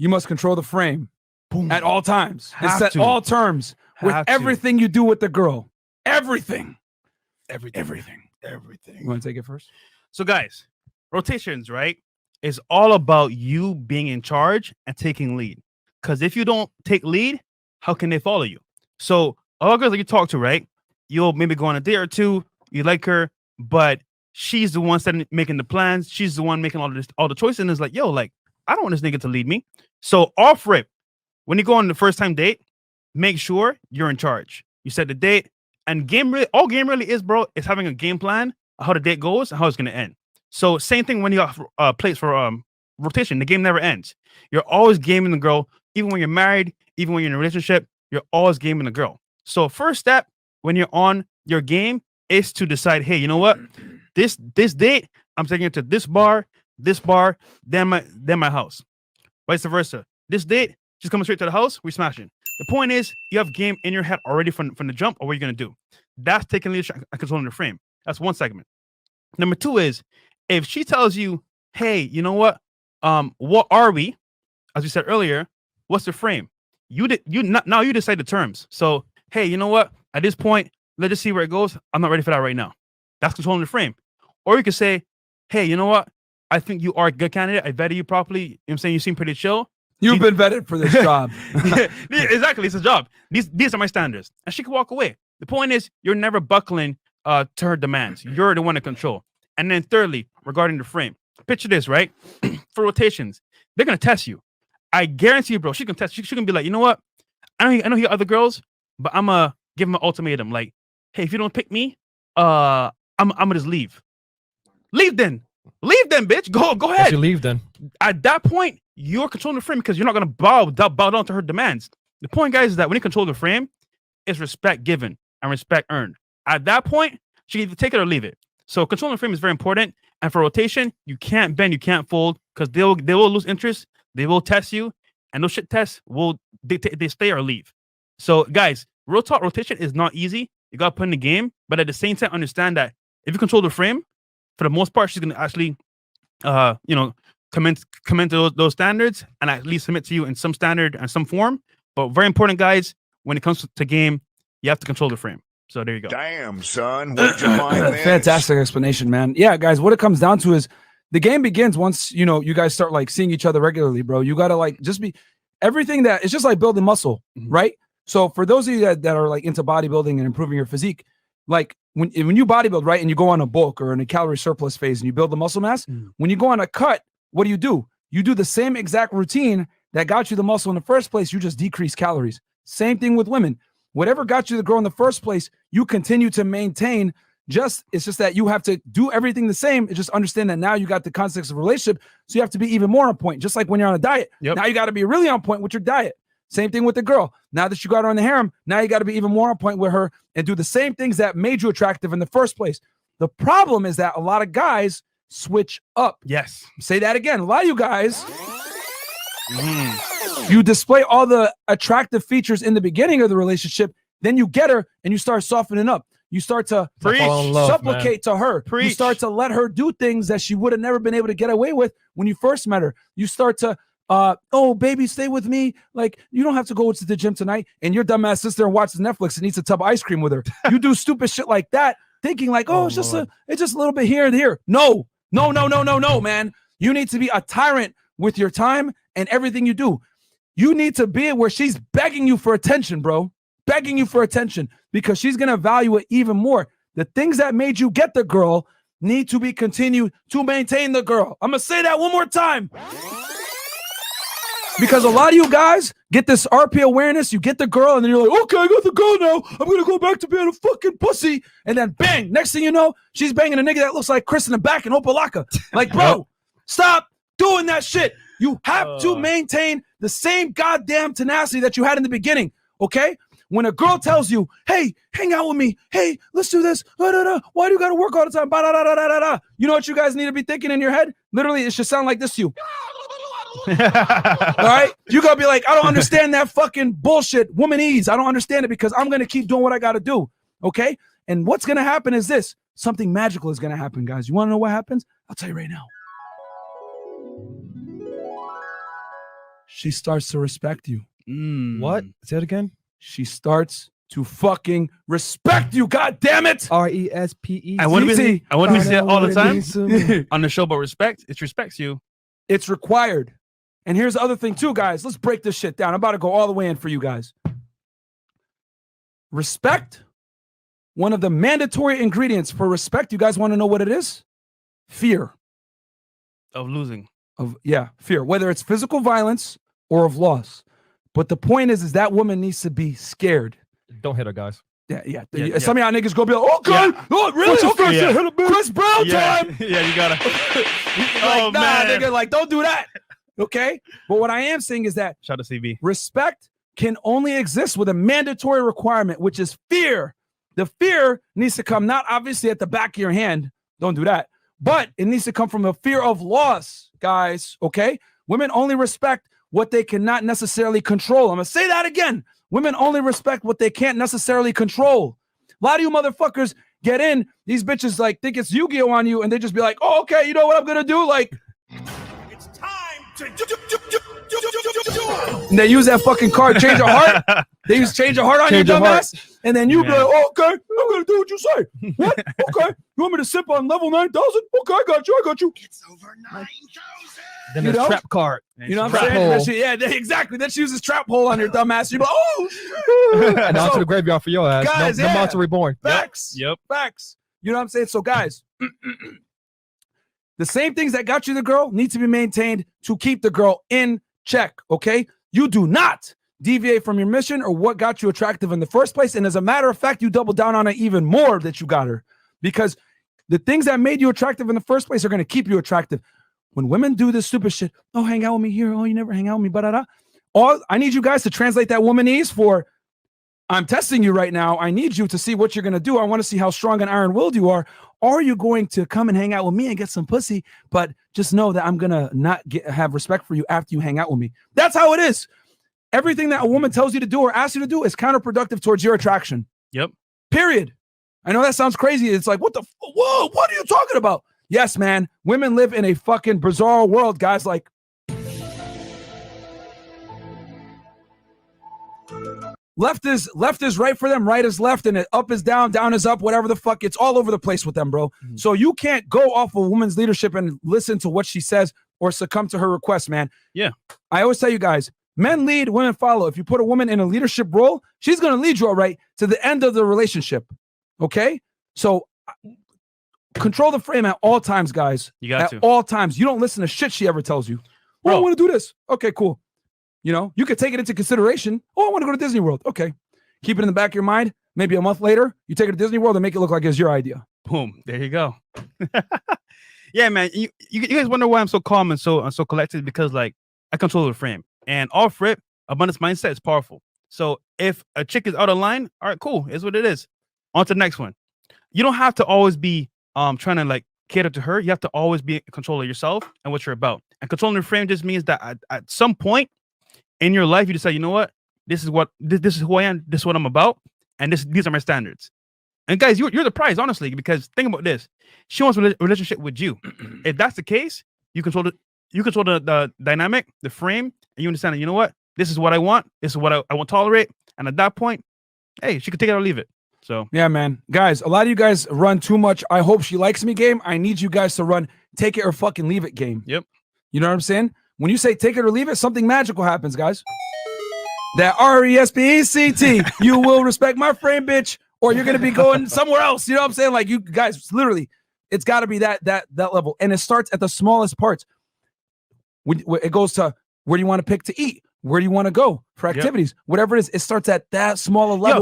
you must control the frame at all times. And set to. all terms with everything you do with the girl. Everything. Everything. You want to take it first? So, guys, rotations, right, is all about you being in charge and taking lead. Because if you don't take lead, how can they follow you? So, all girls that you talk to, right, you'll maybe go on a date or two, you like her, but she's the one making the plans. She's the one making all the choices. And it's like, yo, like, I don't want this nigga to lead me. So, off rip, when you go on the first time date, make sure you're in charge. You set the date, and all game really is, bro, is having a game plan of how the date goes and how it's going to end. So same thing when you got plays for rotation. The game never ends. You're always gaming the girl, even when you're married, even when you're in a relationship. You're always gaming the girl. So first step when you're on your game is to decide, hey, you know what? This date, I'm taking it to this bar, then my house. Vice versa. This date, she's coming straight to the house, we smashing. The point is, you have game in your head already from the jump of what you're gonna do. That's taking leadership and controlling the frame. That's one segment. Number two is, if she tells you, hey, you know what? What are we? As we said earlier, what's the frame? Now you decide the terms. So, hey, you know what? At this point, let's just see where it goes. I'm not ready for that right now. That's controlling the frame. Or you could say, hey, you know what? I think you are a good candidate. I vetted you properly. You know what I'm saying? You seem pretty chill. You've been vetted for this job. Exactly. It's a job. These are my standards. And she can walk away. The point is, you're never buckling to her demands. You're the one to control. And then thirdly, regarding the frame, picture this, right? For rotations, they're going to test you. I guarantee you, bro, she can test. She can be like, you know what? I know you got other girls, but I'm going to give them an ultimatum. Like, hey, if you don't pick me, I'm going to just leave. Leave then, bitch. Go ahead. You leave then. At that point, you're controlling the frame because you're not going to bow down to her demands. The point, guys, is that when you control the frame, it's respect given and respect earned. At that point, she can either take it or leave it. So controlling the frame is very important. And for rotation, you can't bend, you can't fold, because they will lose interest. They will test you, and those shit tests will dictate they stay or leave. So, guys, real talk, rotation is not easy. You got to put in the game, but at the same time, understand that if you control the frame, for the most part, she's going to actually, comment to those standards and at least submit to you in some standard and some form. But very important, guys, when it comes to game, you have to control the frame. So there you go. Damn, son, where'd you find this? Fantastic explanation, man. Yeah, guys, what it comes down to is the game begins once, you guys start like seeing each other regularly, bro. You got to like just be everything that it's just like building muscle, right? So for those of you that are like into bodybuilding and improving your physique, like when you bodybuild, right, and you go on a bulk or in a calorie surplus phase and you build the muscle mass, when you go on a cut, what do? You do the same exact routine that got you the muscle in the first place. You just decrease calories. Same thing with women. Whatever got you to grow in the first place, you continue to maintain. It's just that you have to do everything the same. It's just understand that now you got the context of a relationship, so you have to be even more on point. Just like when you're on a diet, now you got to be really on point with your diet. Same thing with the girl. Now that you got her on the harem, now you got to be even more on point with her and do the same things that made you attractive in the first place. The problem is that a lot of guys switch up. Yes. Say that again. A lot of you guys, you display all the attractive features in the beginning of the relationship, then you get her and you start softening up. You start to supplicate to her. You start to let her do things that she would have never been able to get away with when you first met her. You start to, oh, baby, stay with me. Like, you don't have to go to the gym tonight. And your dumbass sits there and watches Netflix and eats a tub of ice cream with her. You do stupid shit like that, thinking like, it's just a little bit here and here. No, man. You need to be a tyrant with your time and everything you do. You need to be where she's begging you for attention, bro. Begging you for attention, because she's going to value it even more. The things that made you get the girl need to be continued to maintain the girl. I'm going to say that one more time. Because a lot of you guys get this RP awareness. You get the girl and then you're like, okay, I got the girl now. I'm going to go back to being a fucking pussy. And then bang, next thing you know, she's banging a nigga that looks like Chris in the back in Opalaka. Like, bro, stop doing that shit. You have to maintain the same goddamn tenacity that you had in the beginning, okay? When a girl tells you, hey, hang out with me. Hey, let's do this. Why do you got to work all the time? You know what you guys need to be thinking in your head? Literally, it should sound like this to you. All right? You got to be like, I don't understand that fucking bullshit, womanese. I don't understand it because I'm going to keep doing what I got to do, okay? And what's going to happen is this. Something magical is going to happen, guys. You want to know what happens? I'll tell you right now. she starts to respect you. What? Say it again. She starts to fucking respect you. God damn it. RESPE. I want to CT. say it all the time on the show, but respect, it respects you. It's required. And here's the other thing too, guys. Let's break this shit down. I'm about to go all the way in for you guys. Respect. One of the mandatory ingredients for respect. You guys want to know what it is? Fear. Of losing. Fear. Whether it's physical violence or of loss. But the point is that woman needs to be scared. Don't hit her, guys. Yeah. Some of y'all niggas go be like, okay, oh, really? What's your Okay, fear? hit a bitch. Chris Brown time. Yeah, you gotta. Like, nah, nigga, like, don't do that. Okay? But what I am saying is that shout out to CB. Respect can only exist with a mandatory requirement, which is fear. The fear needs to come not obviously at the back of your hand. Don't do that. But it needs to come from a fear of loss, guys. Okay? Women only respect what they cannot necessarily control. I'm going to say that again. Women only respect what they can't necessarily control. A lot of you motherfuckers get in, these bitches like think it's Yu-Gi-Oh on you, and they just be like, oh, okay, you know what I'm going to do? Like, It's time to and they use that fucking card, change your heart. They use change your heart on Change your your heart. dumbass. And then you be like, oh, okay, I'm going to do what you say. What? Okay. You want me to sip on level 9,000? Okay, I got you. It's over 9,000. Then You there's know? trap card. You know what Trap I'm saying? hole. That shit, exactly. Then she uses trap hole on your dumbass. You be like, oh. And on to So, the graveyard for your ass. guys, no yeah. monster reborn. Facts. Yep. Facts. You know what I'm saying? So, guys, the same things that got you the girl need to be maintained to keep the girl in check, okay? You do not deviate from your mission or what got you attractive in the first place. And as a matter of fact, you double down on it even more that you got her. Because the things that made you attractive in the first place are going to keep you attractive. When women do this stupid shit, oh, hang out with me here. Oh, you never hang out with me, ba-da-da. All I need you guys to translate that womanese for, I'm testing you right now. I need you to see what you're going to do. I want to see how strong and iron-willed you are. Are you going to come and hang out with me and get some pussy? But just know that I'm going to not have respect for you after you hang out with me. That's how it is. Everything that a woman tells you to do or asks you to do is counterproductive towards your attraction. Yep. Period. I know that sounds crazy. It's like, what are you talking about? Yes, man. Women live in a fucking bizarre world, guys. Like, left is right for them, right is left, and up is down is up, whatever the fuck. It's all over the place with them, bro. Mm-hmm. So you can't go off a woman's leadership and listen to what she says or succumb to her requests, man. Yeah. I always tell you guys, men lead, women follow. If you put a woman in a leadership role, she's going to lead you all right to the end of the relationship. Okay? So control the frame at all times, guys. You got at to. all times. You don't listen to shit she ever tells you. Oh, I want to do this. Okay, cool. You know, you could take it into consideration. Oh, I want to go to Disney World. Okay. Keep it in the back of your mind. Maybe a month later, you take it to Disney World and make it look like it's your idea. Boom. There you go. Yeah, man. You guys wonder why I'm so calm and so collected? Because like I control the frame. And off rip, abundance mindset is powerful. So if a chick is out of line, all right, cool. It's what it is. On to the next one. You don't have to always be trying to like cater to her. You have to always be in control of yourself and what you're about. And controlling the frame just means that at some point in your life, you decide, you know what? This is who I am. This is what I'm about. And these are my standards. And guys, you're the prize, honestly, because think about this. She wants a relationship with you. If that's the case, you control the dynamic, the frame, and you understand that, you know what? This is what I want. This is what I won't tolerate. And at that point, hey, she can take it or leave it. So yeah, man. Guys, a lot of you guys run too much I hope she likes me game. I need you guys to run take it or fucking leave it game. Yep. You know what I'm saying? When you say take it or leave it, something magical happens, guys. That RESPECT, you will respect my frame, bitch, or you're gonna be going somewhere else. You know what I'm saying? Like, you guys, literally, it's got to be that level, and it starts at the smallest parts. It goes to where do you want to pick to eat, where do you want to go for activities, whatever it is. It starts at that smaller level.